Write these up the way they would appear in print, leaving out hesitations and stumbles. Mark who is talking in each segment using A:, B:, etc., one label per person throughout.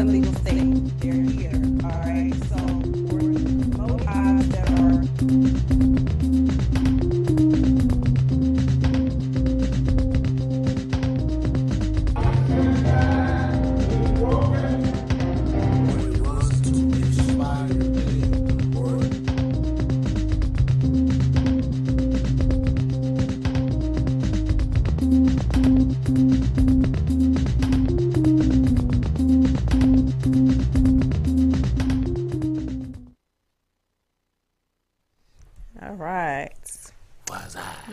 A: legal state, they're here. All right. So for motives that are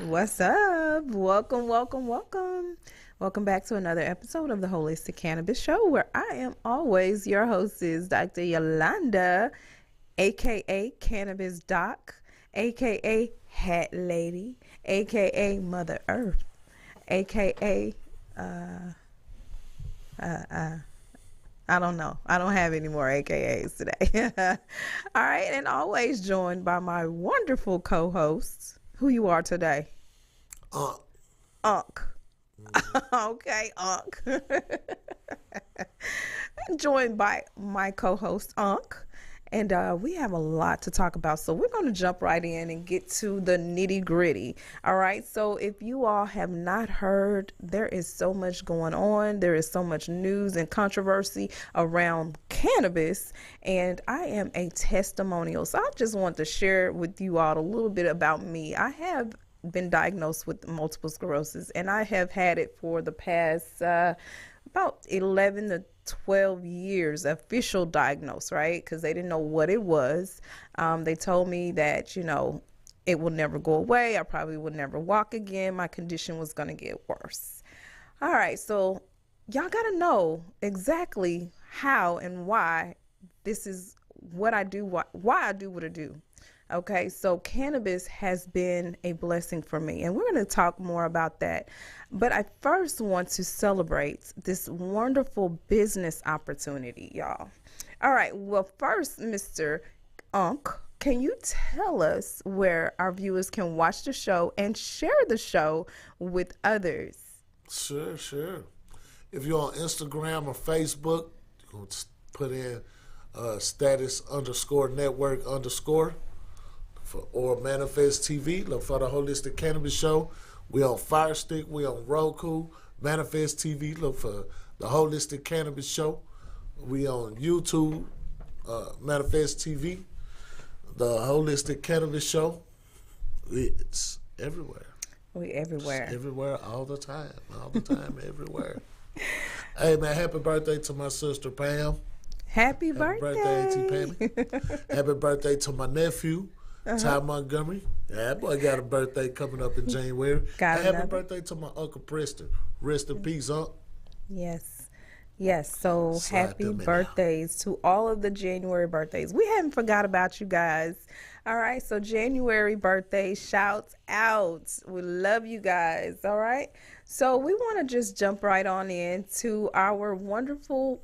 A: What's up? Welcome back to another episode of the Holistic Cannabis Show, where I am always your hostess, Dr. Yolanda, aka Cannabis Doc, aka Hat Lady, aka Mother Earth, aka I don't know. I don't have any more AKAs today. All right, and always joined by my wonderful co-hosts. Who you are today? Unc. Okay, Unc. Joined by my co-host, Unc. And we have a lot to talk about. So we're going to jump right in and get to the nitty gritty. All right. So if you all have not heard, there is so much going on. There is so much news and controversy around cannabis. And I am a testimonial. So I just want to share with you all a little bit about me. I have been diagnosed with multiple sclerosis, and I have had it for the past about 11 to 12 years, official diagnosis, right? Because they didn't know what it was. They told me that, it will never go away. I probably would never walk again. My condition was going to get worse. All right. So y'all got to know exactly how and why this is what I do, why I do what I do. Okay, so cannabis has been a blessing for me, and we're going to talk more about that. But I first want to celebrate this wonderful business opportunity, y'all. All right, well, first, Mr. Unc, can you tell us where our viewers can watch the show and share the show with others?
B: Sure. If you're on Instagram or Facebook, you can put in status_network_ or Manifest TV. Look for the Holistic Cannabis Show. We on Fire Stick. We on Roku. Manifest TV. Look for the Holistic Cannabis Show. We on YouTube. Manifest TV. The Holistic Cannabis Show. It's everywhere.
A: We everywhere.
B: It's everywhere all the time. Everywhere. Hey, man, happy birthday to my sister, Pam.
A: Happy birthday,
B: Auntie Pammy. Happy birthday to my nephew, Ty Montgomery. Yeah, that boy got a birthday coming up in January. Happy birthday to my Uncle Preston. Rest in peace, Unc.
A: Yes. So happy birthdays to all of the January birthdays. We haven't forgot about you guys. All right. So January birthday shouts out. We love you guys. All right. So we want to just jump right on into our wonderful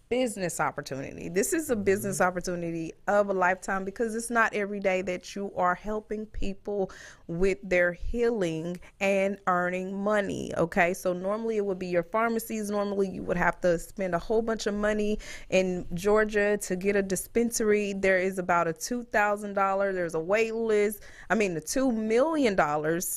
A: business opportunity. This is a business opportunity of a lifetime, because it's not every day that you are helping people with their healing and earning money. Okay, so normally it would be your pharmacies. Normally you would have to spend a whole bunch of money in Georgia to get a dispensary. There is about a $2,000. There's a wait list. The $2 million.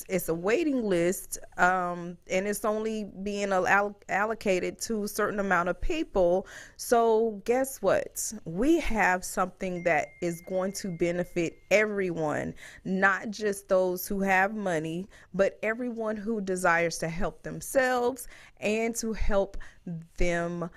A: It's a waiting list, and it's only being allocated to a certain amount of people. So guess what? We have something that is going to benefit everyone, not just those who have money, but everyone who desires to help themselves and to help them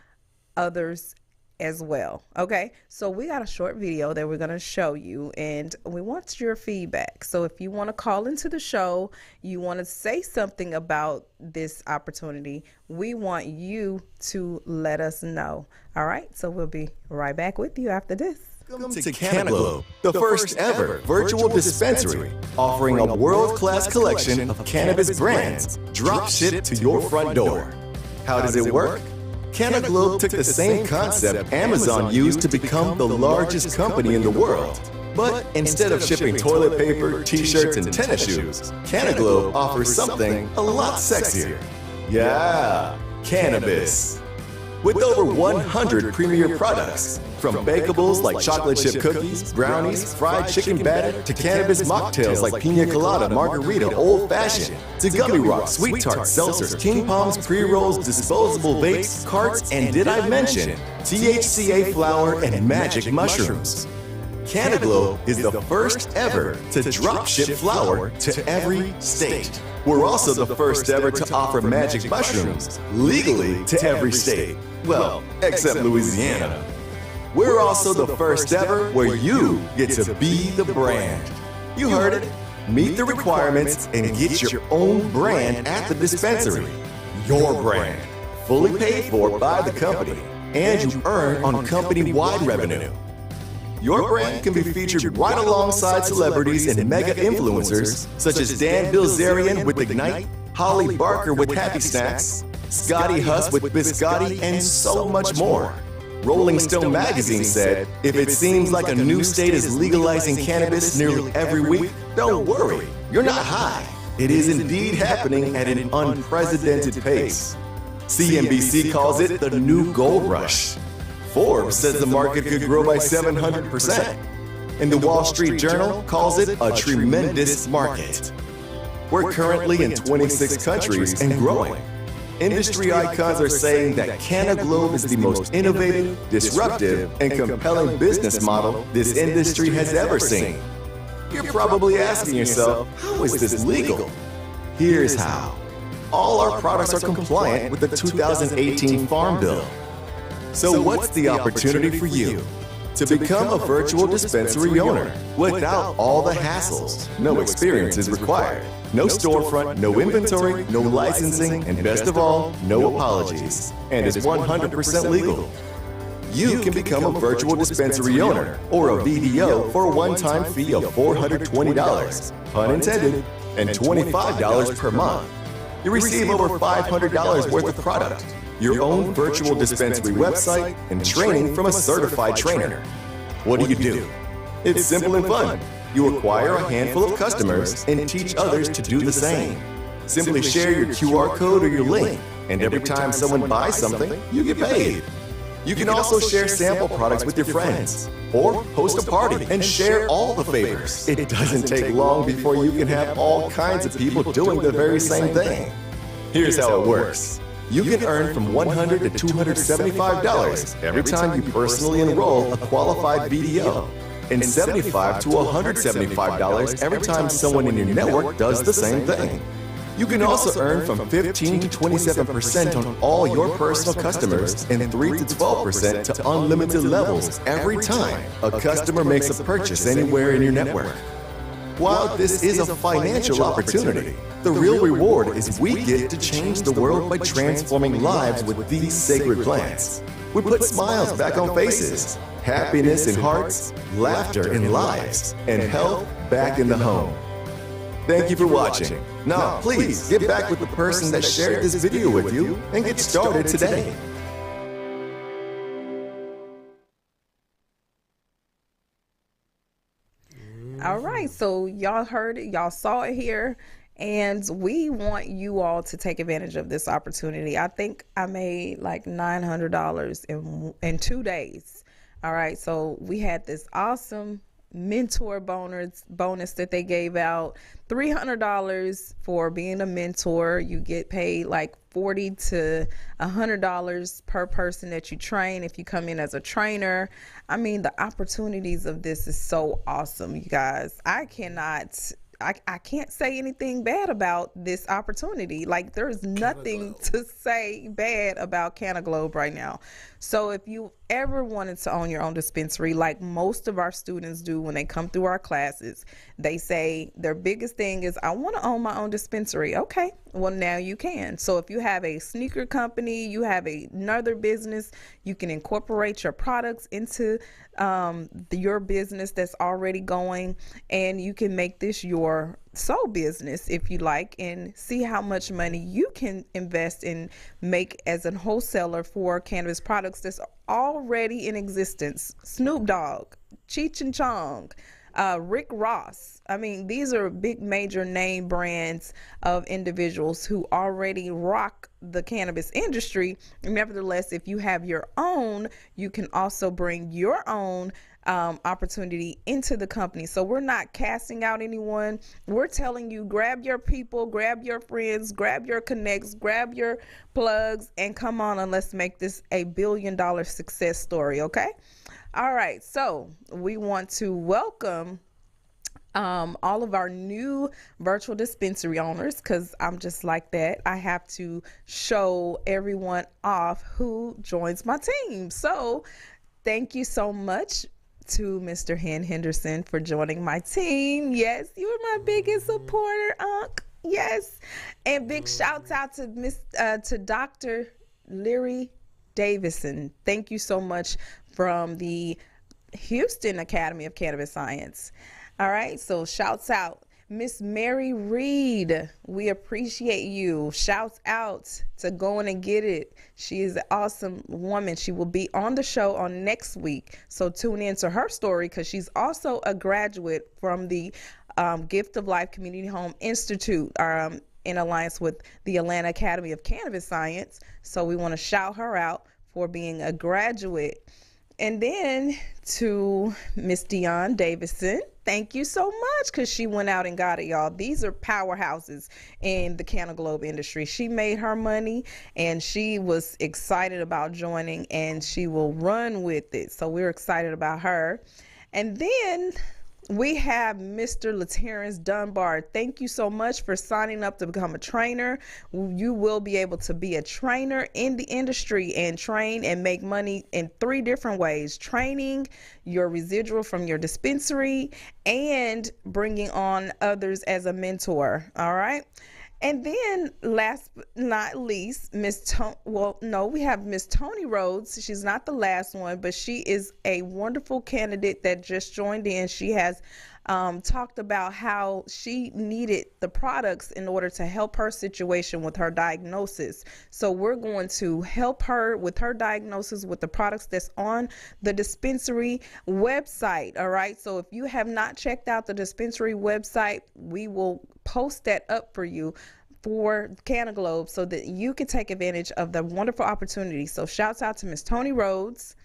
A: others as well. Okay, so we got a short video that we're going to show you, and we want your feedback. So if you want to call into the show, you want to say something about this opportunity, we want you to let us know. All right, so we'll be right back with you after this.
C: Welcome to CannaGlow, the first ever virtual dispensary, offering a world-class collection of cannabis brands, drop shipped to your front door. How does it work? CannaGlow took the same concept Amazon used to become the largest company in the world. But instead of shipping toilet paper, t-shirts, and tennis shoes, CannaGlow offers something a lot sexier. Yeah, cannabis. With over 100 premier products, from bakables like chocolate chip cookies, brownies, fried chicken batter, to cannabis mocktails like pina colada, margarita, old fashioned, to gummy rocks, sweet tarts, seltzers, king palms, pre-rolls, disposable vapes, carts, and did I mention THCA flower and magic mushrooms. Canaglow is the first ever to drop ship flower to every state. We're also the first ever to offer magic mushrooms legally to every state. Well, except Louisiana. We're also the first ever where you get to be the brand. You heard it. Meet the requirements and get your own brand at the dispensary. Your brand. Fully paid for by the company. And you earn on company-wide revenue. Your brand can be featured right alongside celebrities and mega influencers such as Dan Bilzerian with Ignite, Holly Barker with Happy Snacks, Scotty Huss with Biscotti, and so much more. Rolling Stone magazine said, if it seems like a new state is legalizing cannabis nearly every week, don't worry, you're not high. It is indeed happening at an unprecedented pace. CNBC calls it the new gold rush. Forbes says the market could grow by 700%. And the Wall Street Journal calls it a tremendous market. We're currently in 26 countries and growing. Industry icons are saying that Canaglow is the most innovative, disruptive, and compelling business model this industry has ever seen. You're probably asking yourself, how is this legal? Here's how. All our products are compliant with the 2018 Farm Bill. So what's the opportunity for you? To become a virtual dispensary owner without all the hassles. No experience is required. No storefront, no inventory, no licensing, and best of all, no apologies. And is 100% legal. You can become a virtual dispensary owner or a VDO for a one-time fee of $420, pun intended, and $25 per month. You receive over $500 worth of product, your own virtual dispensary website, and training from a certified trainer. What do? It's simple and fun. You acquire a handful of customers and teach others to do the same. Simply share your QR code or your link, and every time someone buys something, you get paid. You can also share sample products with your friends, or host a party and share all the favors. It doesn't take long before you can have all kinds of people doing the very same thing. Here's how it works. You can earn from $100 to $275 every time you personally enroll a qualified VDO, and $75 to $175 every time someone in your network does the same thing. You can also earn from 15 to 27% on all your personal customers and 3 to 12% to unlimited levels every time a customer makes a purchase anywhere in your network. While this is a financial opportunity, the real reward is we get to change the world by transforming lives with these sacred plants. We put smiles back on faces, happiness in hearts, laughter in lives, and health back in the home. Thank you for watching. Now, please get back with the person that shared this video with you and get started today.
A: All right, so y'all heard it, y'all saw it here, and we want you all to take advantage of this opportunity. I think I made like $900 in 2 days. All right, so we had this awesome mentor bonus that they gave out. $300 for being a mentor. You get paid like $40 to $100 per person that you train if you come in as a trainer. I mean, the opportunities of this is so awesome, you guys. I can't say anything bad about this opportunity. Like, there's nothing to say bad about Canaglow right now. So if you ever wanted to own your own dispensary, like most of our students do when they come through our classes, they say their biggest thing is, I want to own my own dispensary. Okay, well, now you can. So if you have a sneaker company, you have another business, you can incorporate your products into your business that's already going, and you can make this your sole business if you like, and see how much money you can invest and make as a wholesaler for cannabis products that's already in existence. Snoop Dogg, Cheech and Chong, Rick Ross. I mean, these are big major name brands of individuals who already rock the cannabis industry. Nevertheless, if you have your own, you can also bring your own opportunity into the company. So we're not casting out anyone. We're telling you, grab your people, grab your friends, grab your connects, grab your plugs, and come on and let's make this a billion-dollar success story, okay? All right, so we want to welcome all of our new virtual dispensary owners, because I'm just like that. I have to show everyone off who joins my team. So thank you so much to Mr. Henderson for joining my team. Yes, you were my biggest supporter, Unc. Yes. And big shouts out to Dr. Leary Davison. Thank you so much, from the Houston Academy of Cannabis Science. All right, so shouts out. Miss Mary Reed, we appreciate you. Shouts out to Going and Get It. She is an awesome woman. She will be on the show on next week. So tune in to her story, because she's also a graduate from the Gift of Life Community Home Institute, in alliance with the Atlanta Academy of Cannabis Science. So we want to shout her out for being a graduate. And then to Miss Dion Davison, thank you so much, because she went out and got it, y'all. These are powerhouses in the Canaglobe industry. She made her money, and she was excited about joining, and she will run with it. So we're excited about her. And then we have Mr. LaTerrence Dunbar. Thank you so much for signing up to become a trainer. You will be able to be a trainer in the industry and train and make money in 3 different ways: training, your residual from your dispensary, and bringing on others as a mentor. All right. And then last but not least, we have Miss Tony Rhodes. She's not the last one, but she is a wonderful candidate that just joined in. She has talked about how she needed the products in order to help her situation with her diagnosis. So we're going to help her with her diagnosis with the products that's on the dispensary website. All right. So if you have not checked out the dispensary website, we will post that up for you for Canaglobe so that you can take advantage of the wonderful opportunity. So shouts out to Miss Tony Rhodes.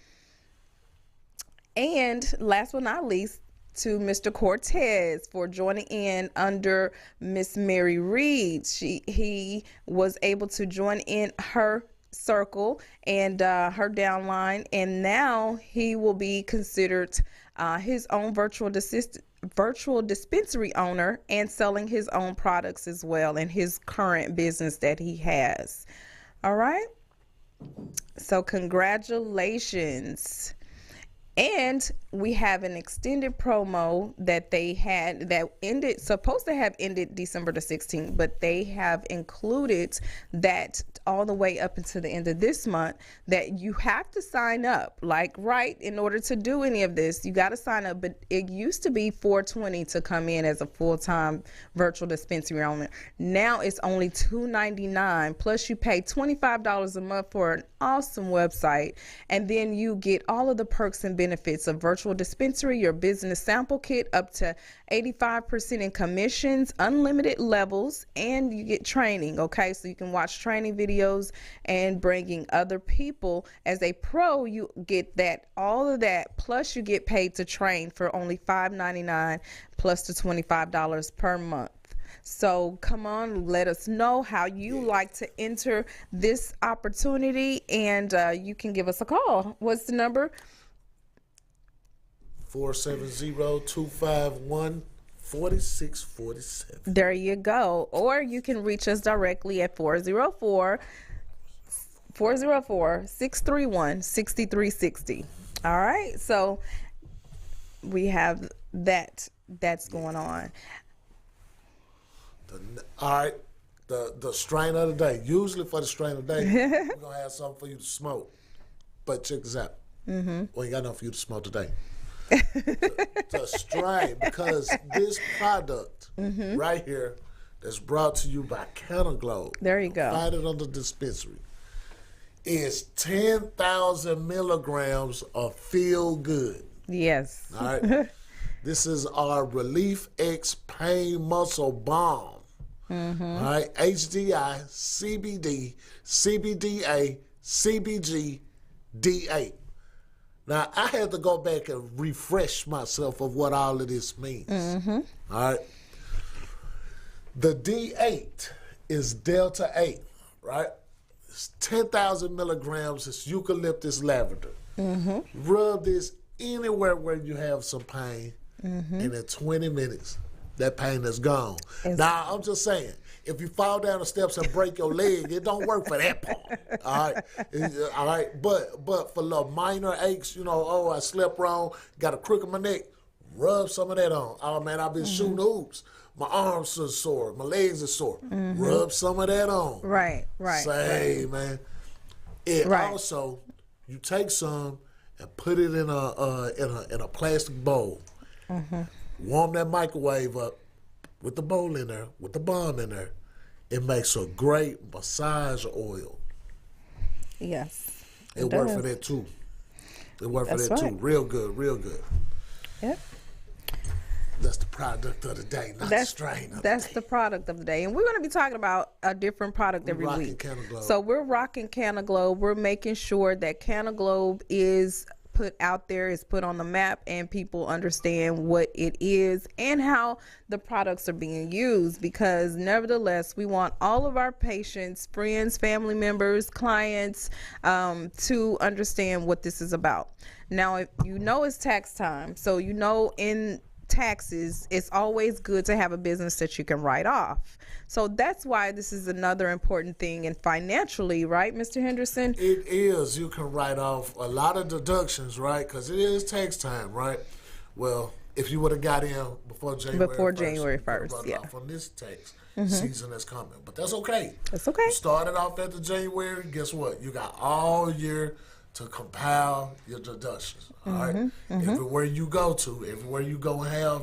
A: And last but not least, to Mr. Cortez for joining in under Miss Mary Reed. He was able to join in her circle and her downline, and now he will be considered his own virtual dispensary owner and selling his own products as well in his current business that he has. All right. So congratulations. And we have an extended promo that they had that supposed to have ended December the 16th, but they have included that all the way up until the end of this month, that you have to sign up. In order to do any of this, you got to sign up. But it used to be $420 to come in as a full-time virtual dispensary owner. Now it's only $299, plus you pay $25 a month for an awesome website, and then you get all of the perks and benefits of virtual dispensary, your business sample kit, up to 85% in commissions, unlimited levels, and you get training. Okay, so you can watch training videos and bringing other people. As a pro, you get all of that, plus you get paid to train for only $5.99 plus the $25 per month. So come on, let us know how you like to enter this opportunity, and you can give us a call. What's the number?
B: 470-251-4647.
A: There you go. Or you can reach us directly at 404-631-6360. All right. So we have that's going on.
B: All right. The strain of the day. Usually for the strain of the day, we're going to have something for you to smoke. But check this out. We ain't got nothing for you to smoke today. The strain, because this product right here that's brought to you by Canaglobe.
A: There you go.
B: Find it on the dispensary. Is 10,000 milligrams of feel good.
A: Yes.
B: All right. This is our Relief X Pain Muscle Balm. All right, HDI, CBD, CBDA, CBG, D8. Now, I had to go back and refresh myself of what all of this means. All right. The D8 is Delta 8, right? It's 10,000 milligrams. It's eucalyptus lavender. Rub this anywhere where you have some pain, and in 20 minutes, that pain is gone. Now, I'm just saying, if you fall down the steps and break your leg, it don't work for that part. All right, all right. But for little minor aches, you know, oh, I slept wrong, got a crook in my neck, rub some of that on. Oh man, I've been shooting hoops. My arms are sore, my legs are sore. Rub some of that on.
A: Right.
B: Say, man. It also, you take some and put it in a plastic bowl. Warm that microwave up with the bowl in there, with the balm in there. It makes a great massage oil.
A: Yes.
B: It worked for that too. It worked for that too. Real good, real good.
A: Yep.
B: That's the product of the day, not the strain of the day.
A: That's the product of the day. And we're going to be talking about a different product every week. So we're rocking Canaglobe. We're making sure that Canaglobe is put out there, is put on the map, and people understand what it is and how the products are being used, because nevertheless we want all of our patients, friends, family members, clients to understand what this is about. Now, if you know it's tax time, so you know in taxes it's always good to have a business that you can write off. So that's why this is another important thing, and financially, right, Mr. Henderson?
B: It is. You can write off a lot of deductions, right? Because it is tax time, right? Well, if you would have got in before January 1st,
A: yeah,
B: off on this tax season that's coming. But that's okay.
A: That's okay.
B: You started off at the January. Guess what? You got all year to compile your deductions. All right. Everywhere you go and have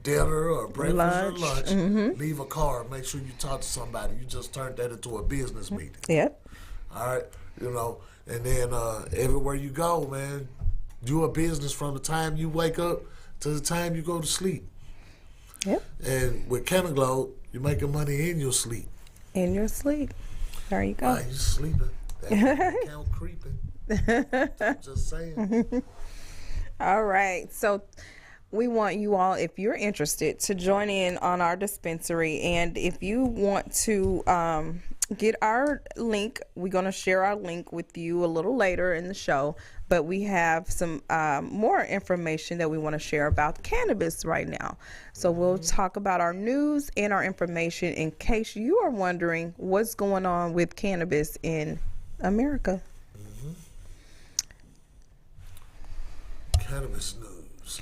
B: dinner or breakfast or lunch, leave a card. Make sure you talk to somebody. You just turned that into a business meeting.
A: Yep.
B: All right. You know, and then everywhere you go, man, do a business from the time you wake up to the time you go to sleep.
A: Yep.
B: And with Canaglobe, you're making money in your sleep.
A: In your sleep. There you go.
B: You're sleeping. That account creeping. Just saying.
A: All right. So we want you all, if you're interested, to join in on our dispensary. And if you want to get our link, we're going to share our link with you a little later in the show. But we have some more information that we want to share about cannabis right now. So we'll talk about our news and our information in case you are wondering what's going on with cannabis in America.
B: Cannabis news.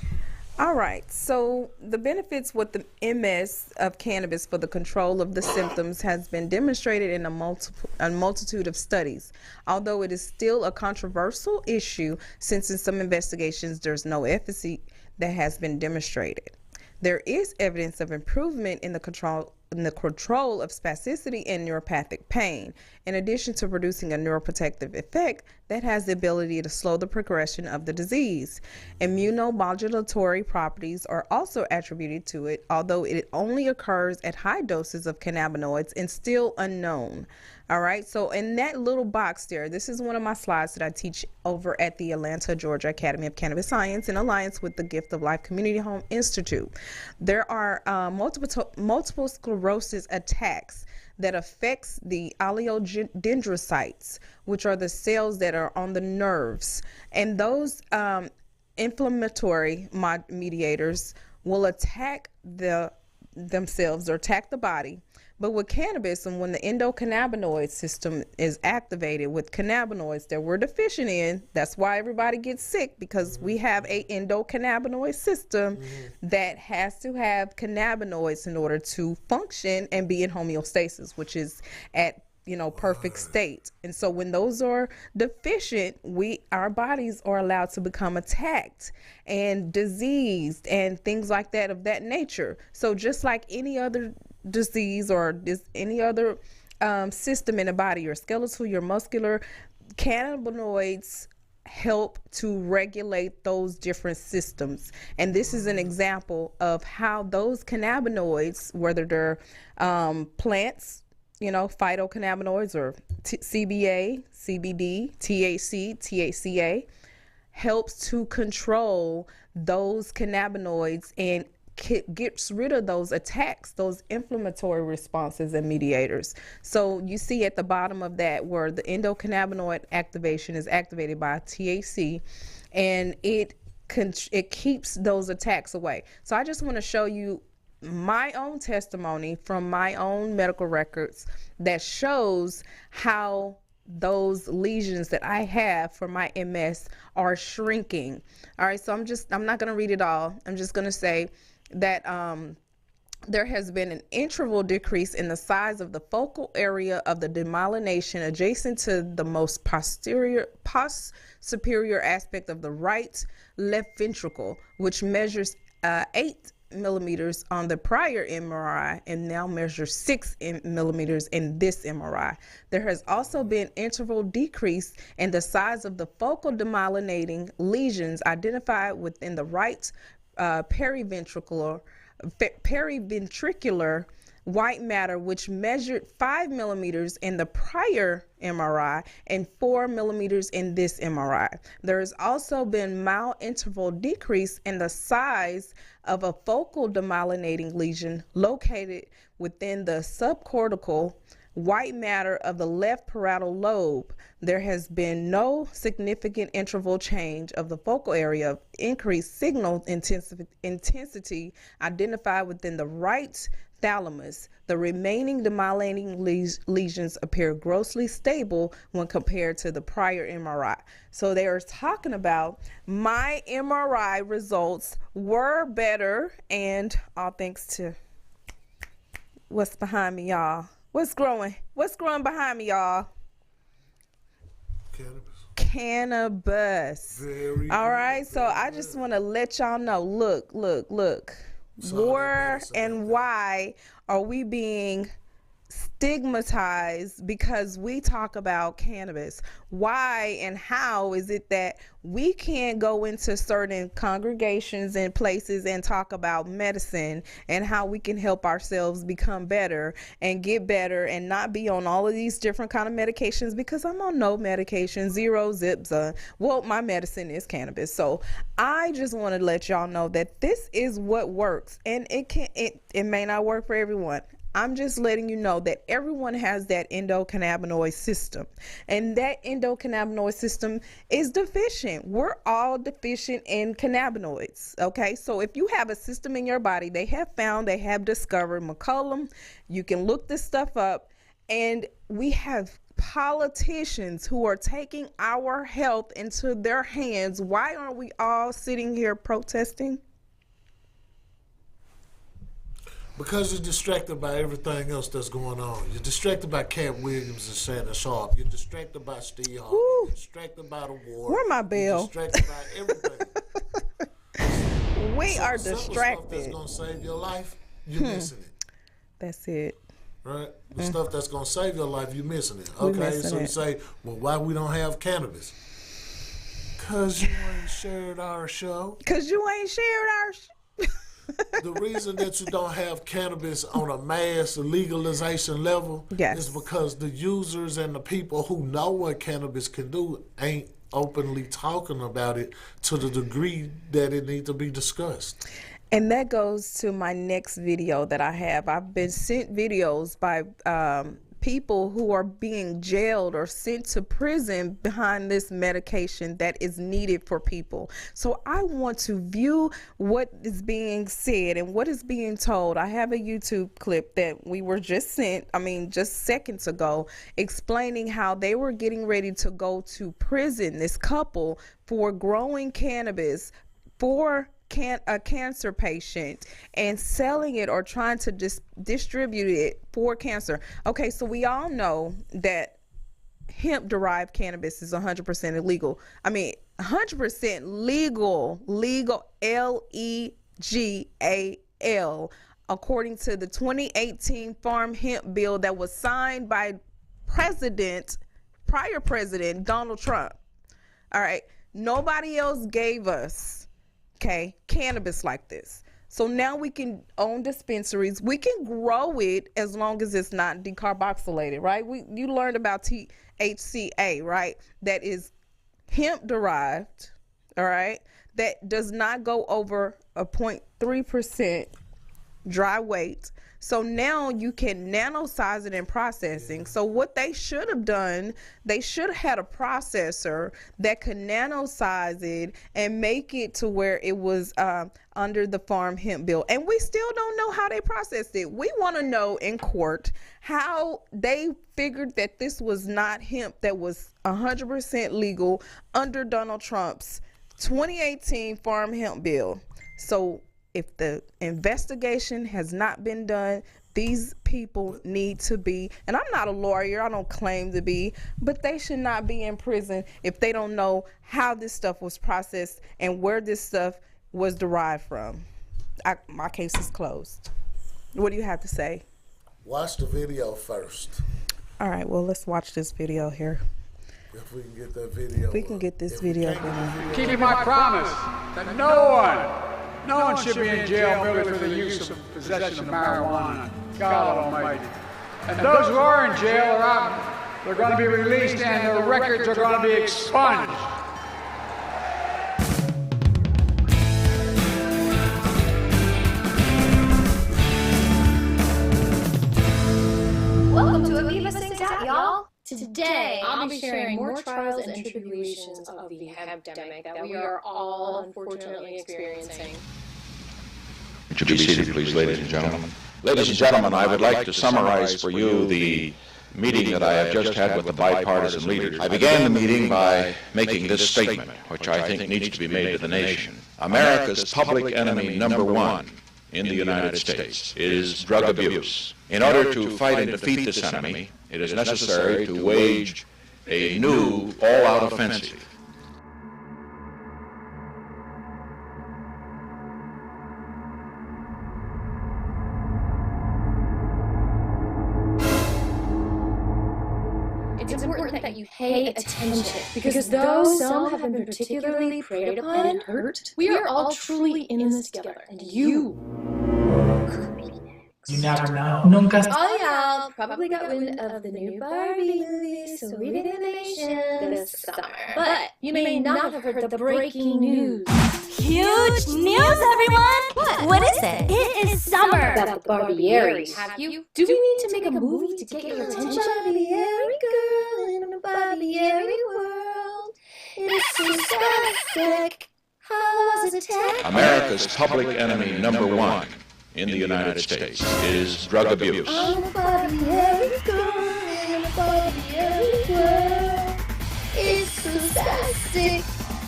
A: All right. So the benefits with the MS of cannabis for the control of the symptoms has been demonstrated in a multitude of studies. Although it is still a controversial issue, since in some investigations there's no efficacy that has been demonstrated. There is evidence of improvement in the control of spasticity and neuropathic pain, in addition to producing a neuroprotective effect that has the ability to slow the progression of the disease. Immunomodulatory properties are also attributed to it, although it only occurs at high doses of cannabinoids and still unknown. All right, so in that little box there, this is one of my slides that I teach over at the Atlanta, Georgia Academy of Cannabis Science in alliance with the Gift of Life Community Home Institute. There are multiple sclerosis attacks that affects the oligodendrocytes, which are the cells that are on the nerves. And those inflammatory mediators will attack themselves or attack the body. But with cannabis, and when the endocannabinoid system is activated with cannabinoids that we're deficient in, that's why everybody gets sick, because we have a endocannabinoid system that has to have cannabinoids in order to function and be in homeostasis, which is at perfect state. And so when those are deficient, our bodies are allowed to become attacked and diseased and things like that of that nature. So just like any other disease or any other system in the body, your skeletal, your muscular, cannabinoids help to regulate those different systems. And this is an example of how those cannabinoids, whether they're plants, phytocannabinoids, or CBA, CBD, THC, THCA, helps to control those cannabinoids and gets rid of those attacks, those inflammatory responses and mediators. So you see at the bottom of that where the endocannabinoid activation is activated by THC, and it keeps those attacks away. So I just want to show you my own testimony from my own medical records that shows how those lesions that I have for my MS are shrinking. All right, so I'm not going to read it all. I'm just going to say that there has been an interval decrease in the size of the focal area of the demyelination adjacent to the most superior aspect of the right left ventricle, which measures 8 millimeters on the prior MRI and now measures 6 millimeters in this MRI. There has also been interval decrease in the size of the focal demyelinating lesions identified within the right periventricular white matter, which measured 5 millimeters in the prior MRI and 4 millimeters in this MRI. There has also been mild interval decrease in the size of a focal demyelinating lesion located within the subcortical white matter of the left parietal lobe. There has been no significant interval change of the focal area of increased signal intensity identified within the right thalamus. The remaining demyelinating lesions appear grossly stable when compared to the prior MRI. So they are talking about my MRI results were better, and all thanks to what's behind me, y'all. What's growing behind me, y'all? Cannabis.
B: Very
A: all right,
B: good,
A: so I just want to let y'all know, look. Where and why are we being stigmatized because we talk about cannabis? Why and how is it that we can't go into certain congregations and places and talk about medicine and how we can help ourselves become better and get better and not be on all of these different kind of medications? Because I'm on no medication, zero Zipza. Well, my medicine is cannabis. So I just want to let y'all know that this is what works, and it may not work for everyone. I'm just letting you know that everyone has that endocannabinoid system, and that endocannabinoid system is deficient. We're all deficient in cannabinoids. Okay, so if you have a system in your body, they have discovered McCollum. You can look this stuff up, and we have politicians who are taking our health into their hands. Why aren't we all sitting here protesting?
B: Because you're distracted by everything else that's going on. You're distracted by Cat Williams and Shannon Sharp. You're distracted by Steve Harvey. You're distracted by the war.
A: Where my bell?
B: You're distracted by everything.
A: We are distracted.
B: Stuff that's going to save your life, you're missing it.
A: That's it.
B: Right? The stuff that's going to save your life, you're missing it. Okay, so you say, well, why we don't have cannabis? Because you ain't shared our show. The reason that you don't have cannabis on a mass legalization level is because the users and the people who know what cannabis can do ain't openly talking about it to the degree that it needs to be discussed.
A: And that goes to my next video that I have. I've been sent videos by people who are being jailed or sent to prison behind this medication that is needed for people. So I want to view what is being said and what is being told. I have a YouTube clip that we were just sent, just seconds ago, explaining how they were getting ready to go to prison, this couple, for growing cannabis for a cancer patient and selling it or trying to distribute it for cancer. Okay, so we all know that hemp-derived cannabis is 100% illegal. 100% legal, Legal, according to the 2018 Farm Hemp Bill that was signed by prior President Donald Trump. All right. Nobody else gave us, okay, cannabis like this. So now we can own dispensaries. We can grow it as long as it's not decarboxylated, right? You learned about THCA, right? That is hemp derived, all right? That does not go over a 0.3% dry weight. So now you can nanosize it in processing. So what they should have done, they should have had a processor that could nanosize it and make it to where it was under the Farm Hemp Bill. And we still don't know how they processed it. We want to know in court how they figured that this was not hemp that was 100% legal under Donald Trump's 2018 Farm Hemp Bill. So if the investigation has not been done, these people need to be, and I'm not a lawyer, I don't claim to be, but they should not be in prison if they don't know how this stuff was processed and where this stuff was derived from. My case is closed. What do you have to say?
B: Watch the video first.
A: All right, well, let's watch this video here.
B: If we can get that video.
A: We can get this video going.
D: Keeping my promise that no one should be in jail merely for the use of possession of marijuana. God Almighty. And those who are in jail are out. They're going to be released and their records are going to be expunged.
E: Welcome to Aviva Sings Out, y'all. Today, I'll be sharing more trials and tribulations of the hempdemic that we are all unfortunately experiencing.
F: Would you be seated, please, ladies and gentlemen? Ladies and gentlemen, I would like to summarize for you the meeting that I have just had with the bipartisan leaders. I began the meeting by making this statement, which I think needs to be made to the nation. America's public enemy number one in the United States is drug abuse. In order to fight and defeat this enemy, it is necessary to wage a new all-out offensive.
E: It's important that you pay attention, because though some have been particularly preyed upon and hurt, we are all truly in this together, and you could be next.
G: You never know. Nunca.
E: All y'all probably got wind of the new Barbie movie, so leaving the nation this summer. But you may not have heard the breaking news.
H: Huge news, everyone! What is it? It is summer!
E: About the Barbieries. Have you? Do we need to make a movie to get your attention? Barbiery girl in a Barbiery world. It is so spastic. How was it attacked?
F: America's public enemy number one in the United States is drug abuse.
E: I'm a Barbiery girl in a Barbiery world. It's so spastic.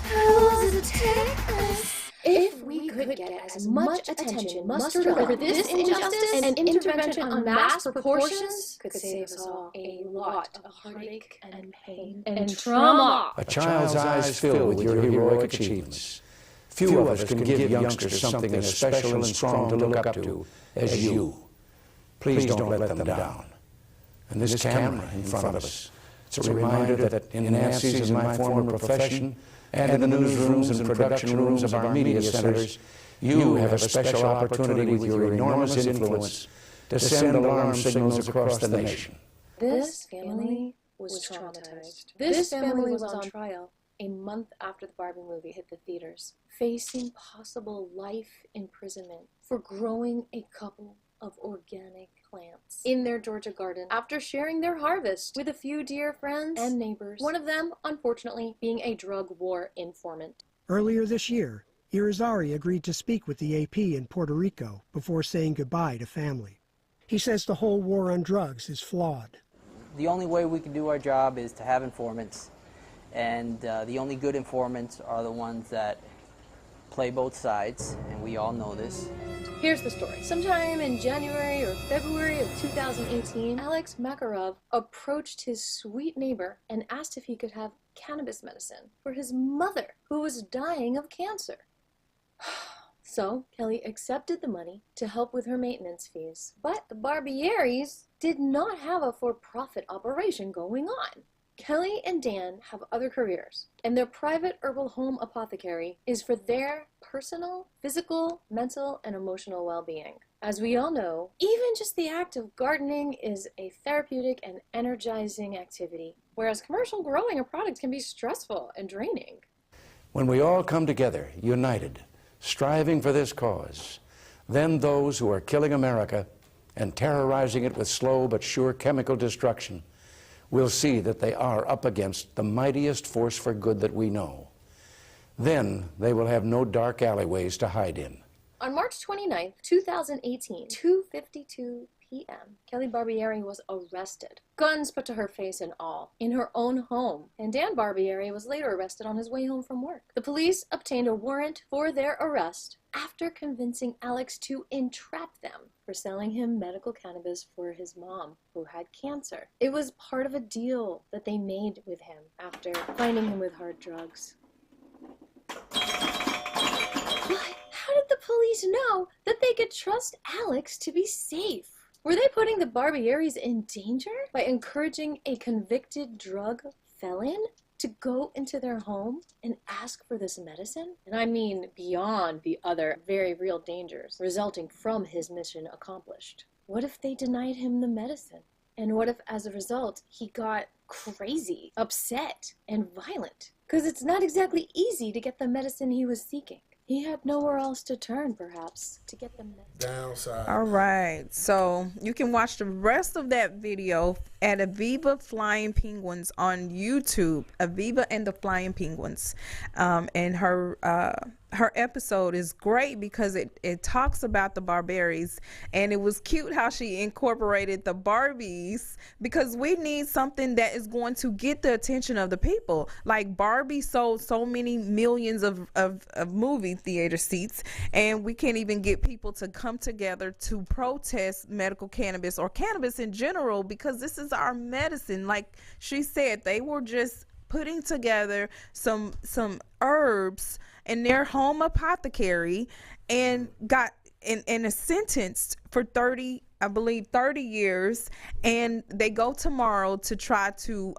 E: How was it attack us? If we could get as much attention mustered over this injustice and intervention on mass proportions could save us all a lot of heartache and pain and trauma.
I: A child's eyes fill with your heroic achievements. Few of us can give youngsters something as special and strong to look up to as you. Please don't let them down. And this camera in front of us, it's a reminder that in Nancy's and my former profession, and in the newsrooms and production rooms of our media centers, you have a special opportunity with your enormous influence to send alarm signals across the nation.
E: This family was traumatized. This family was on trial a month after the Barbie movie hit the theaters, facing possible life imprisonment for growing a couple of organic plants in their Georgia garden after sharing their harvest with a few dear friends and neighbors, one of them, unfortunately, being a drug war informant.
J: Earlier this year, Irizarry agreed to speak with the AP in Puerto Rico before saying goodbye to family. He says the whole war on drugs is flawed.
K: The only way we can do our job is to have informants, and the only good informants are the ones that play both sides, and we all know this.
E: Here's the story. Sometime in January or February of 2018, Alex Makarov approached his sweet neighbor and asked if he could have cannabis medicine for his mother, who was dying of cancer. So Kelly accepted the money to help with her maintenance fees. But the Barbieries did not have a for-profit operation going on. Kelly and Dan have other careers, and their private herbal home apothecary is for their personal, physical, mental, and emotional well-being. As we all know, even just the act of gardening is a therapeutic and energizing activity, whereas commercial growing a product can be stressful and draining.
I: When we all come together, united, striving for this cause, then those who are killing America and terrorizing it with slow but sure chemical destruction will see that they are up against the mightiest force for good that we know. Then they will have no dark alleyways to hide in.
E: On March 29, 2018, 2:52 p.m., Kelly Barbieri was arrested. Guns put to her face and all, in her own home. And Dan Barbieri was later arrested on his way home from work. The police obtained a warrant for their arrest after convincing Alex to entrap them for selling him medical cannabis for his mom, who had cancer. It was part of a deal that they made with him after finding him with hard drugs. But how did the police know that they could trust Alex to be safe? Were they putting the Barbieris in danger by encouraging a convicted drug felon to go into their home and ask for this medicine? And I mean beyond the other very real dangers resulting from his mission accomplished. What if they denied him the medicine? And what if, as a result, he got crazy, upset, and violent? Because it's not exactly easy to get the medicine he was seeking. He had nowhere else to turn, perhaps, to get the medicine.
B: Downside.
A: All right. So you can watch the rest of that video at Aviva Flying Penguins on YouTube. Aviva and the Flying Penguins. And her episode is great because it talks about the Barberies, and it was cute how she incorporated the Barbies, because we need something that is going to get the attention of the people. Like Barbie sold so many millions of movie theater seats, and we can't even get people to come together to protest medical cannabis or cannabis in general, because this is our medicine. Like she said, they were just putting together some herbs in their home apothecary and got and is sentenced for 30 years, and they go tomorrow to try to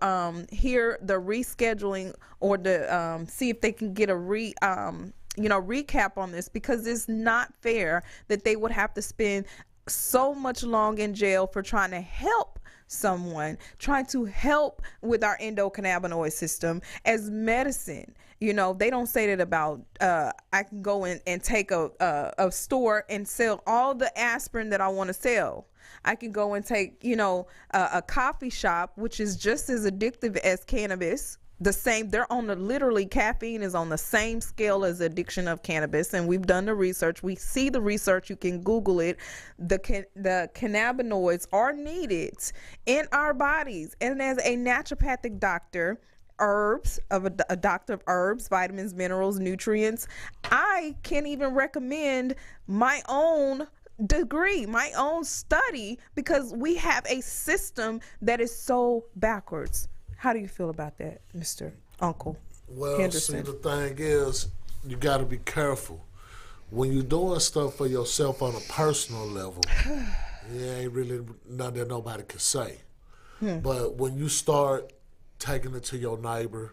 A: hear the rescheduling or the see if they can get a recap on this, because it's not fair that they would have to spend so much long in jail for trying to help someone, trying to help with our endocannabinoid system as medicine. You know, they don't say that about I can go in and take a store and sell all the aspirin that I want to sell. I can go and take, a coffee shop, which is just as addictive as cannabis. The same, they're on literally caffeine is on the same scale as addiction of cannabis, and we've done the research. We see the research. You can Google it. The cannabinoids are needed in our bodies, and as a naturopathic doctor, a doctor of herbs, vitamins, minerals, nutrients, I can't even recommend my own degree, my own study, because we have a system that is so backwards. How do you feel about that, Mr. Uncle Henderson?
B: See, the thing is, you got to be careful. When you're doing stuff for yourself on a personal level, it ain't really nothing that nobody can say. But when you start taking it to your neighbor,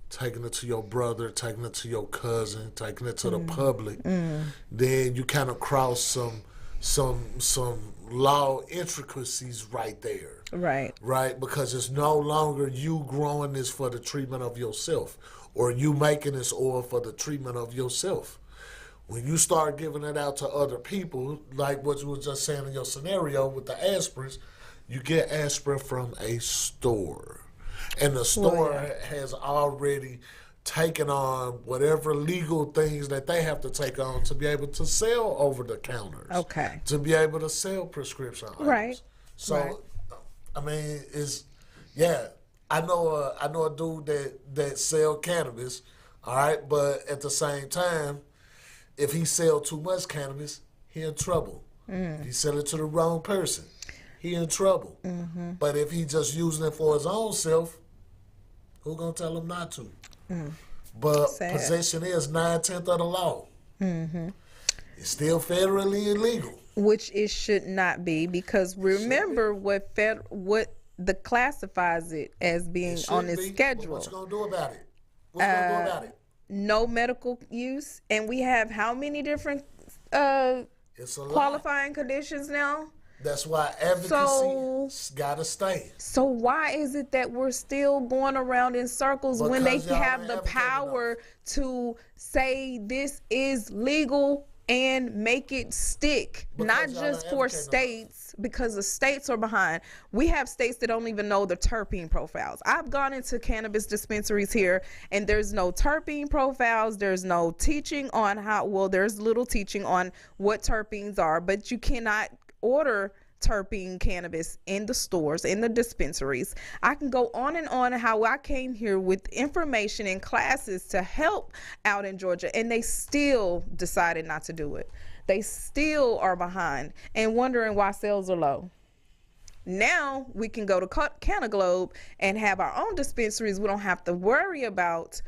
B: taking it to your brother, taking it to your cousin, taking it to the public, then you kind of cross some law intricacies right there. Right, because it's no longer you growing this for the treatment of yourself, or you making this oil for the treatment of yourself. When you start giving it out to other people, like what you were just saying in your scenario with the aspirins, you get aspirin from a store. And the store has already taken on whatever legal things that they have to take on to be able to sell over the counters.
A: Okay.
B: To be able to sell prescription items.
A: Right.
B: So, I mean, I know a dude that sell cannabis, all right, but at the same time, if he sell too much cannabis, he in trouble. If he sell it to the wrong person, he in trouble. But if he just using it for his own self, who gonna tell him not to? But possession is 9/10 of the law. It's still federally illegal.
A: Which it should not be, because remember what classifies it as being on its schedule.
B: What you gonna do about it? What you gonna do about it?
A: No medical use, and we have how many different qualifying conditions now?
B: That's why advocacy gotta stay.
A: So why is it that we're still going around in circles when they have the power to say this is legal and make it stick? Not just for states, because the states are behind. We have states that don't even know the terpene profiles. I've gone into cannabis dispensaries here, and there's no terpene profiles. There's no teaching on there's little teaching on what terpenes are, but you cannot order terpene cannabis in the stores, in the dispensaries. I can go on and on how I came here with information and classes to help out in Georgia, and they still decided not to do it. They still are behind and wondering why sales are low. Now we can go to Canaglobe and have our own dispensaries. We don't have to worry about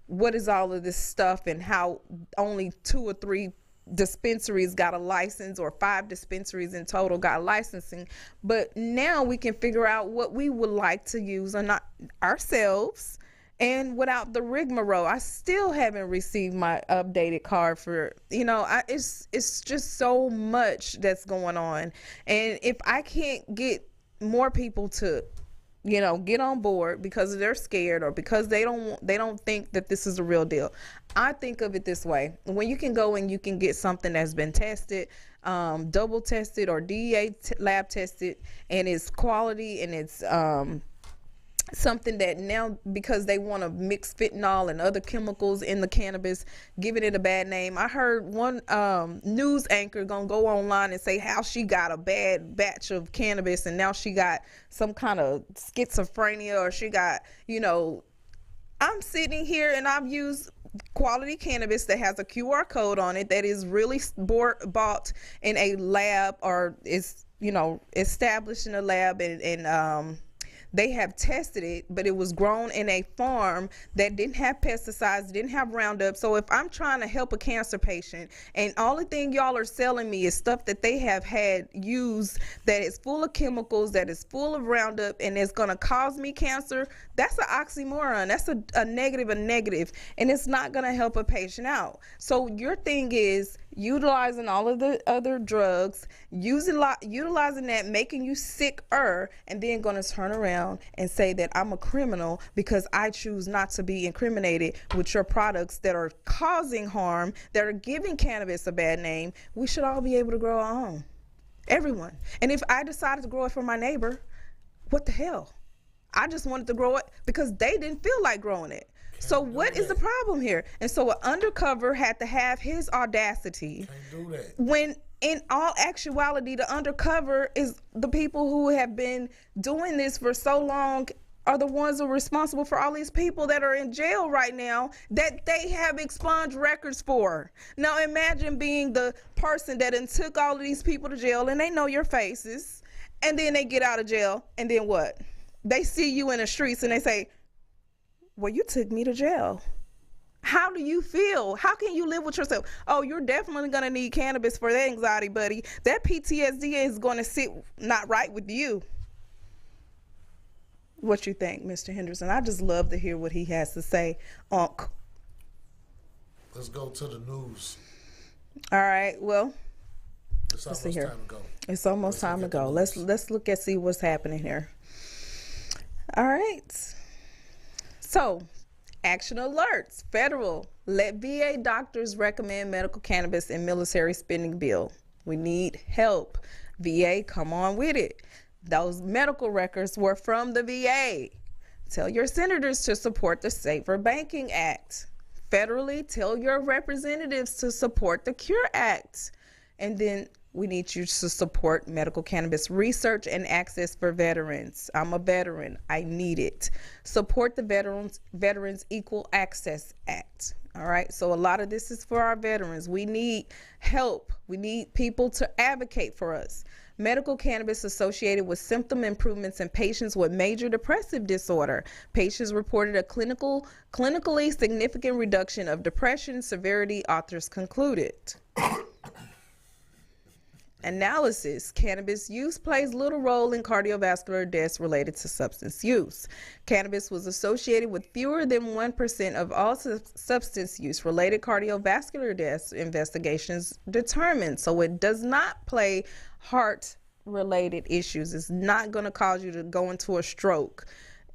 A: what is all of this stuff and how only 2 or 3 dispensaries got a license, or 5 dispensaries in total got licensing. But now we can figure out what we would like to use on ourselves and without the rigmarole. I still haven't received my updated card for, it's just so much that's going on. And if I can't get more people to get on board because they're scared or because they don't think that this is a real deal. I think of it this way: when you can go and you can get something that's been tested, double tested or DEA lab tested, and it's quality, and it's something that now, because they want to mix fentanyl and other chemicals in the cannabis, giving it a bad name. I heard one news anchor gonna go online and say how she got a bad batch of cannabis and now she got some kind of schizophrenia, or she got, I'm sitting here and I've used quality cannabis that has a QR code on it that is really bought in a lab, or is, established in a lab, and they have tested it, but it was grown in a farm that didn't have pesticides, didn't have Roundup. So if I'm trying to help a cancer patient and only thing y'all are selling me is stuff that they have had used that is full of chemicals, that is full of Roundup, and it's going to cause me cancer, that's an oxymoron. That's a negative, and it's not going to help a patient out. So your thing is utilizing all of the other drugs, utilizing that, making you sicker, and then going to turn around and say that I'm a criminal because I choose not to be incriminated with your products that are causing harm, that are giving cannabis a bad name. We should all be able to grow our own. Everyone. And if I decided to grow it for my neighbor, what the hell? I just wanted to grow it because they didn't feel like growing it. So what is the problem here? And so an undercover had to have his audacity, when in all actuality, the undercover is the people who have been doing this for so long, are the ones who are responsible for all these people that are in jail right now that they have expunged records for. Now imagine being the person that took all of these people to jail, and they know your faces, and then they get out of jail, and then what? They see you in the streets and they say, well, you took me to jail. How do you feel? How can you live with yourself? Oh, you're definitely going to need cannabis for that anxiety, buddy. That PTSD is going to sit not right with you. What you think, Mr. Henderson? I just love to hear what he has to say. Unc.
B: Let's go to the news.
A: All right. Well,
B: it's almost time to go.
A: It's almost time to go. Let's look at see what's happening here. All right. So, action alerts. Federal. Let VA doctors recommend medical cannabis in military spending bill. We need help. VA, come on with it. Those medical records were from the VA. Tell your senators to support the Safer Banking Act. Federally, tell your representatives to support the CURE Act. And then we need you to support medical cannabis research and access for veterans. I'm a veteran. I need it. Support the Veterans Equal Access Act. All right. So a lot of this is for our veterans. We need help. We need people to advocate for us. Medical cannabis associated with symptom improvements in patients with major depressive disorder. Patients reported a clinically significant reduction of depression severity, authors concluded. Analysis. Cannabis use plays little role in cardiovascular deaths related to substance use. Cannabis was associated with fewer than 1% of all substance use related cardiovascular deaths, investigations determined. So it does not play heart related issues. It's not going to cause you to go into a stroke.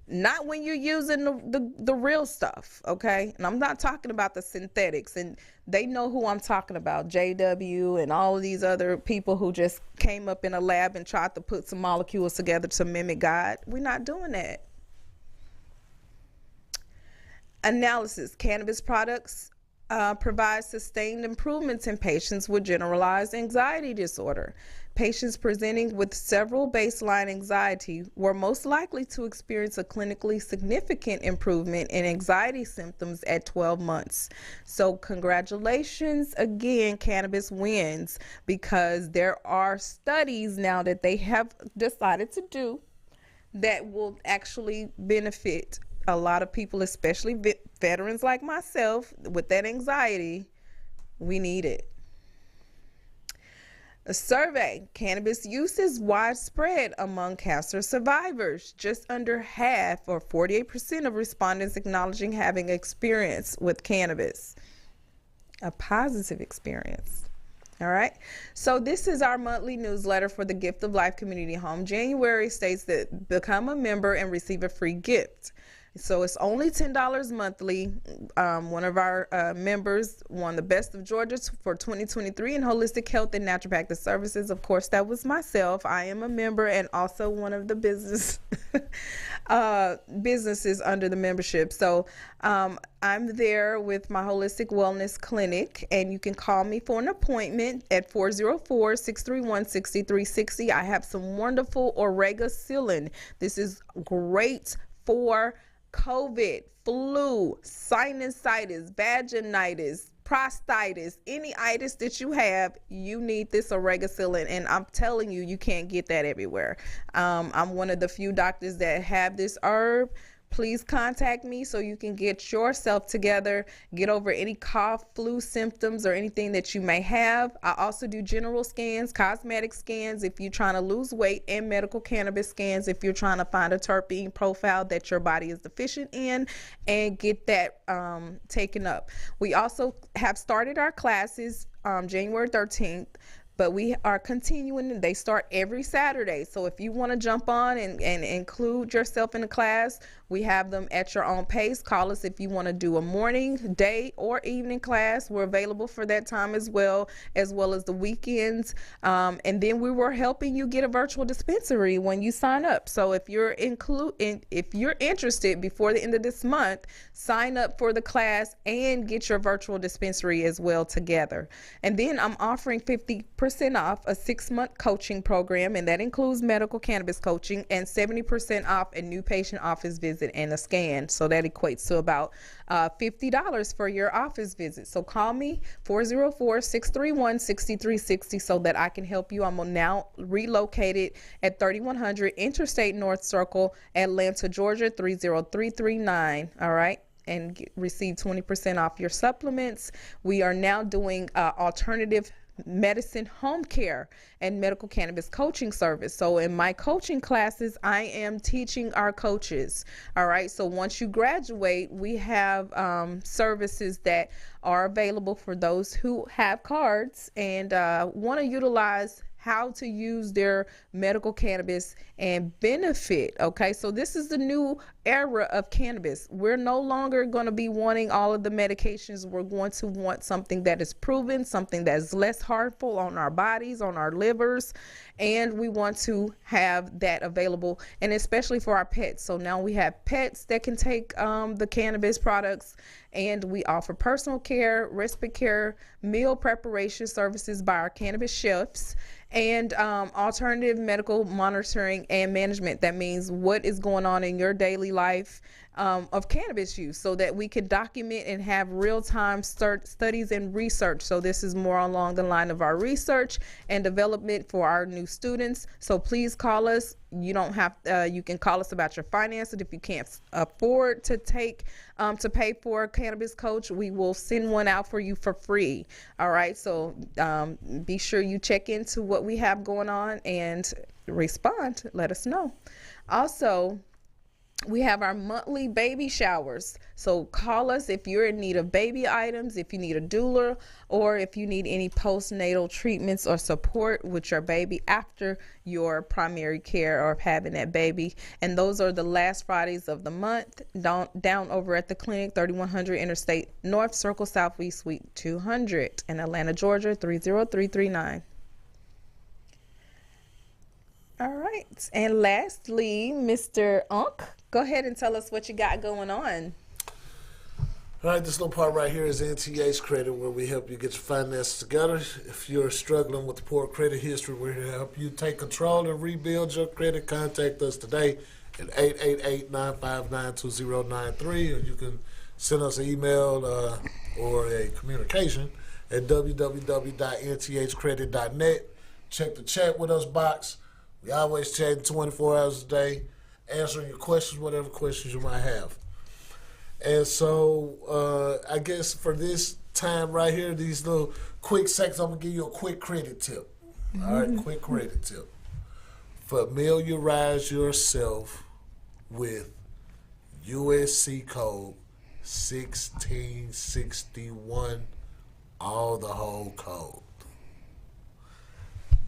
A: Not when you're using the real stuff, okay? And I'm not talking about the synthetics, and they know who I'm talking about, JW and all of these other people who just came up in a lab and tried to put some molecules together to mimic God. We're not doing that. Analysis. Cannabis products provide sustained improvements in patients with generalized anxiety disorder. Patients presenting with several baseline anxiety were most likely to experience a clinically significant improvement in anxiety symptoms at 12 months. So congratulations again, cannabis wins, because there are studies now that they have decided to do that will actually benefit a lot of people, especially veterans like myself with that anxiety. We need it. A survey. Cannabis use is widespread among cancer survivors. Just under half, or 48% of respondents acknowledging having experience with cannabis. A positive experience. All right. So this is our monthly newsletter for the Gift of Life Community Home. January states that become a member and receive a free gift. So it's only $10 monthly. One of our members won the Best of Georgia for 2023 in holistic health and naturopathic services. Of course, that was myself. I am a member and also one of the businesses under the membership. So I'm there with my holistic wellness clinic, and you can call me for an appointment at 404-631-6360. I have some wonderful Oregacillin. This is great for COVID, flu, sinusitis, vaginitis, prostatitis, any itis that you have, you need this Oregacillin, and I'm telling you, you can't get that everywhere. I'm one of the few doctors that have this herb. Please contact me so you can get yourself together, get over any cough, flu symptoms, or anything that you may have. I also do general scans, cosmetic scans if you're trying to lose weight, and medical cannabis scans if you're trying to find a terpene profile that your body is deficient in and get that taken up. We also have started our classes January 13th. But we are continuing. They start every Saturday. So if you want to jump on and include yourself in the class, we have them at your own pace. Call us if you want to do a morning, day, or evening class. We're available for that time as well as the weekends. And then we were helping you get a virtual dispensary when you sign up. So if you're interested before the end of this month, sign up for the class and get your virtual dispensary as well together. And then I'm offering 50% off a 6-month coaching program, and that includes medical cannabis coaching, and 70% off a new patient office visit and a scan. So that equates to about $50 for your office visit. So call me 404-631-6360 so that I can help you. I'm now relocated at 3100 Interstate North Circle, Atlanta, Georgia 30339. All right. And receive 20% off your supplements. We are now doing alternative medicine, home care, and medical cannabis coaching service. So in my coaching classes, I am teaching our coaches. All right. So once you graduate, we have services that are available for those who have cards and want to utilize how to use their medical cannabis and benefit. Okay, so this is the new era of cannabis. We're no longer going to be wanting all of the medications. We're going to want something that is proven, something that is less harmful on our bodies, on our livers, and we want to have that available, and especially for our pets. So now we have pets that can take the cannabis products, and we offer personal care, respite care, meal preparation services by our cannabis chefs, and alternative medical monitoring and management. That means what is going on in your daily life, of cannabis use, so that we can document and have real-time studies and research. So this is more along the line of our research and development for our new students. So please call us. You don't have you can call us about your finances. If you can't afford to pay for a cannabis coach, we will send one out for you for free. All right, so be sure you check into what we have going on and respond. Let us know. Also, we have our monthly baby showers. So call us if you're in need of baby items, if you need a doula, or if you need any postnatal treatments or support with your baby after your primary care or having that baby. And those are the last Fridays of the month down over at the clinic, 3100 Interstate North, Circle Southeast, Suite 200 in Atlanta, Georgia, 30339. All right. And lastly, Mr. Unk, go ahead and tell us what you got going on.
B: All right, this little part right here is NTH Credit, where we help you get your finances together. If you're struggling with poor credit history, we're here to help you take control and rebuild your credit. Contact us today at 888-959-2093, or you can send us an email or a communication at www.nthcredit.net. Check the chat with us box. We always chatting 24 hours a day, answering your questions, whatever questions you might have. And so I guess for this time right here, these little quick seconds, I'm going to give you a quick credit tip. All right, quick credit tip. Familiarize yourself with USC code 1661, all the whole code.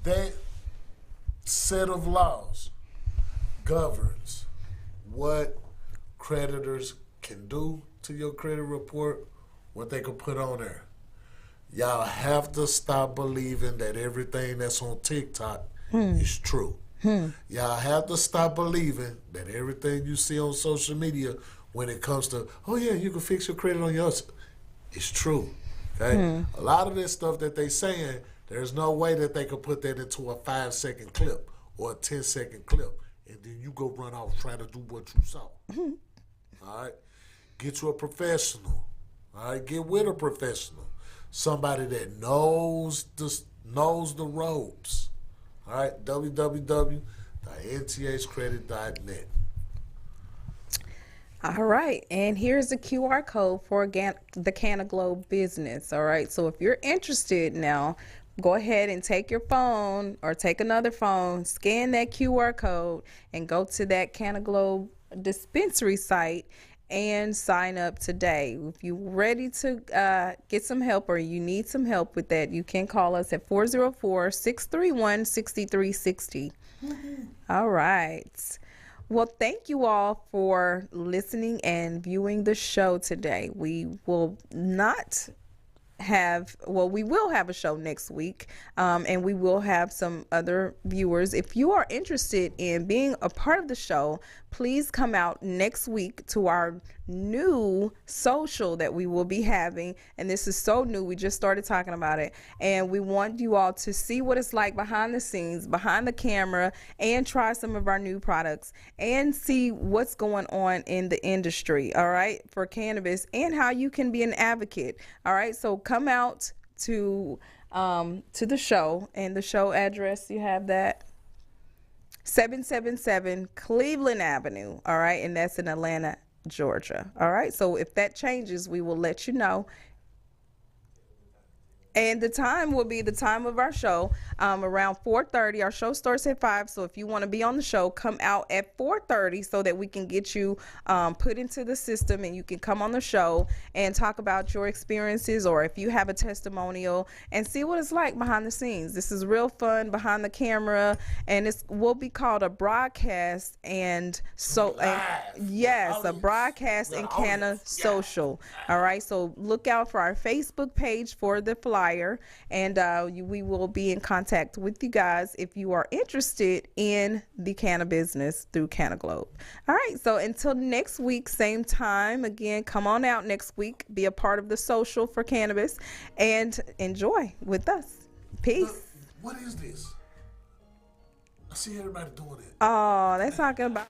B: That set of laws governs what creditors can do to your credit report, what they can put on there. Y'all have to stop believing that everything that's on TikTok is true. Y'all have to stop believing that everything you see on social media when it comes to, oh yeah, you can fix your credit on yours, it's true. Okay? A lot of this stuff that they saying, there's no way that they could put that into a 5-second clip or a 10-second clip, and then you go run off trying to do what you saw. All right? Get you a professional. All right? Get with a professional. Somebody that knows the ropes. All right? www.nthcredit.net.
A: All right, and here's the QR code for the Canaglow business. All right, so if you're interested now, go ahead and take your phone or take another phone, scan that QR code, and go to that Canaglow dispensary site and sign up today. If you're ready to get some help or you need some help with that, you can call us at 404-631-6360. All right. Well, thank you all for listening and viewing the show today. We will have a show next week, and we will have some other viewers. If you are interested in being a part of the show, please come out next week to our new social that we will be having. And this is so new, we just started talking about it, and we want you all to see what it's like behind the scenes, behind the camera, and try some of our new products and see what's going on in the industry, all right, for cannabis, and how you can be an advocate. All right, so come out to the show, and the show address, you have that, 777 Cleveland Avenue, all right, and that's in Atlanta, Georgia. All right, so if that changes, we will let you know. And the time will be the time of our show, around 4:30. Our show starts at 5, so if you want to be on the show, come out at 4:30 so that we can get you put into the system, and you can come on the show and talk about your experiences, or if you have a testimonial, and see what it's like behind the scenes. This is real fun behind the camera, and it will be called a broadcast, and so a broadcast and Canna social. All right, so look out for our Facebook page for the flyer, and we will be in contact with you guys if you are interested in the Canna business through Canaglow. All right, so until next week, same time, again, come on out next week, be a part of the social for cannabis, and enjoy with us. Peace.
B: Look, what is this? I see everybody doing it.
A: Oh, that's talking about